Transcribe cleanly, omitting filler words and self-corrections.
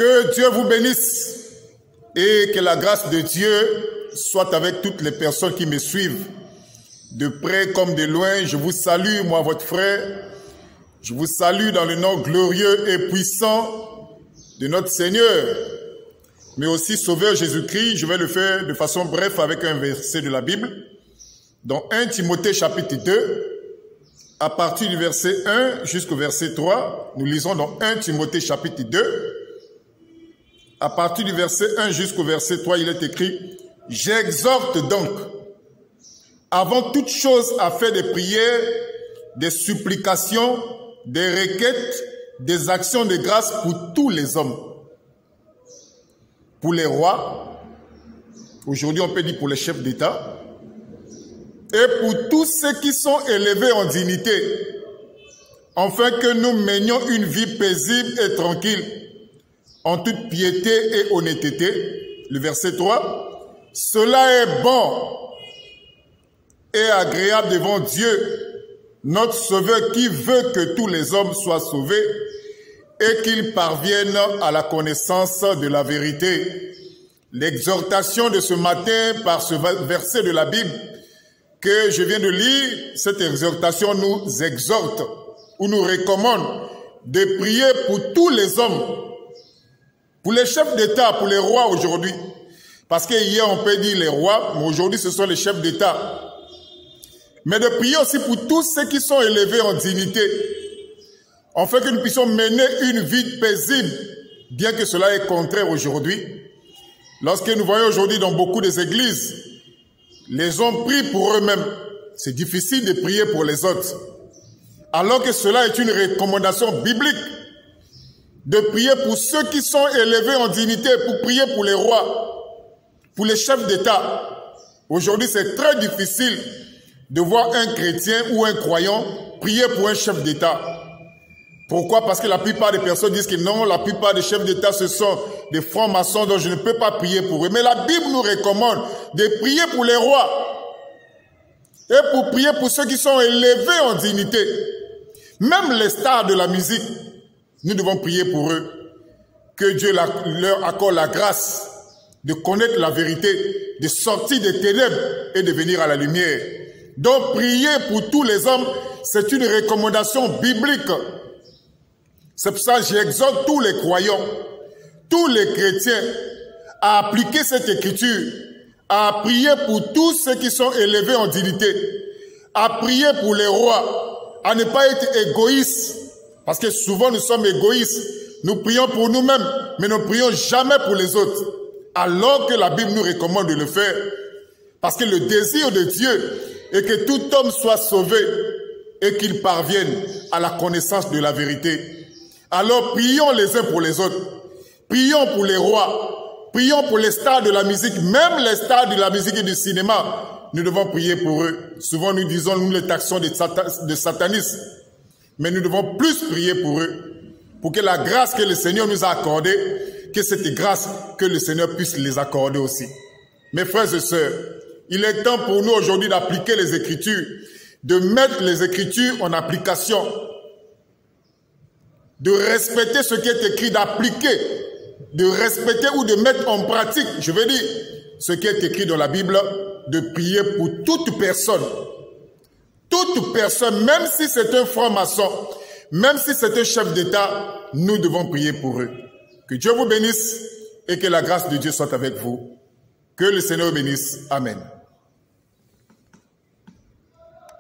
Que Dieu vous bénisse et que la grâce de Dieu soit avec toutes les personnes qui me suivent. De près comme de loin, je vous salue, moi votre frère. Je vous salue dans le nom glorieux et puissant de notre Seigneur, mais aussi Sauveur Jésus-Christ. Je vais le faire de façon brève avec un verset de la Bible. Dans 1 Timothée chapitre 2, à partir du verset 1 jusqu'au verset 3, nous lisons dans 1 Timothée chapitre 2, à partir du verset 1 jusqu'au verset 3, il est écrit « J'exhorte donc, avant toute chose, à faire des prières, des supplications, des requêtes, des actions de grâce pour tous les hommes, pour les rois, aujourd'hui on peut dire pour les chefs d'État, et pour tous ceux qui sont élevés en dignité, afin que nous menions une vie paisible et tranquille, en toute piété et honnêteté. Le verset 3, « Cela est bon et agréable devant Dieu, notre Sauveur, qui veut que tous les hommes soient sauvés et qu'ils parviennent à la connaissance de la vérité. » L'exhortation de ce matin par ce verset de la Bible que je viens de lire, cette exhortation nous exhorte ou nous recommande de prier pour tous les hommes, pour les chefs d'État, pour les rois aujourd'hui. Parce que hier on peut dire les rois, mais aujourd'hui ce sont les chefs d'État. Mais de prier aussi pour tous ceux qui sont élevés en dignité, afin que nous puissions mener une vie paisible, bien que cela est contraire aujourd'hui. Lorsque nous voyons aujourd'hui dans beaucoup des églises, les hommes prient pour eux-mêmes. C'est difficile de prier pour les autres. Alors que cela est une recommandation biblique, de prier pour ceux qui sont élevés en dignité, pour prier pour les rois, pour les chefs d'État. Aujourd'hui, c'est très difficile de voir un chrétien ou un croyant prier pour un chef d'État. Pourquoi? Parce que la plupart des personnes disent que non, la plupart des chefs d'État, ce sont des francs-maçons, donc je ne peux pas prier pour eux. Mais la Bible nous recommande de prier pour les rois et pour prier pour ceux qui sont élevés en dignité. Même les stars de la musique, nous devons prier pour eux. Que Dieu leur accorde la grâce de connaître la vérité, de sortir des ténèbres et de venir à la lumière. Donc, prier pour tous les hommes, c'est une recommandation biblique. C'est pour ça que j'exhorte tous les croyants, tous les chrétiens, à appliquer cette écriture, à prier pour tous ceux qui sont élevés en dignité, à prier pour les rois, à ne pas être égoïstes, parce que souvent nous sommes égoïstes. Nous prions pour nous-mêmes, mais nous ne prions jamais pour les autres, alors que la Bible nous recommande de le faire. Parce que le désir de Dieu est que tout homme soit sauvé et qu'il parvienne à la connaissance de la vérité. Alors prions les uns pour les autres. Prions pour les rois. Prions pour les stars de la musique. Même les stars de la musique et du cinéma, nous devons prier pour eux. Souvent nous disons, nous les taxons de satanisme. Mais nous devons plus prier pour eux. Pour que la grâce que le Seigneur nous a accordée, que cette grâce que le Seigneur puisse les accorder aussi. Mes frères et sœurs, il est temps pour nous aujourd'hui d'appliquer les Écritures, de mettre les Écritures en application, de respecter ce qui est écrit, d'appliquer, de respecter ou de mettre en pratique, je veux dire, ce qui est écrit dans la Bible, de prier pour toute personne, même si c'est un franc-maçon, même si c'est un chef d'État, nous devons prier pour eux. Que Dieu vous bénisse et que la grâce de Dieu soit avec vous. Que le Seigneur bénisse. Amen.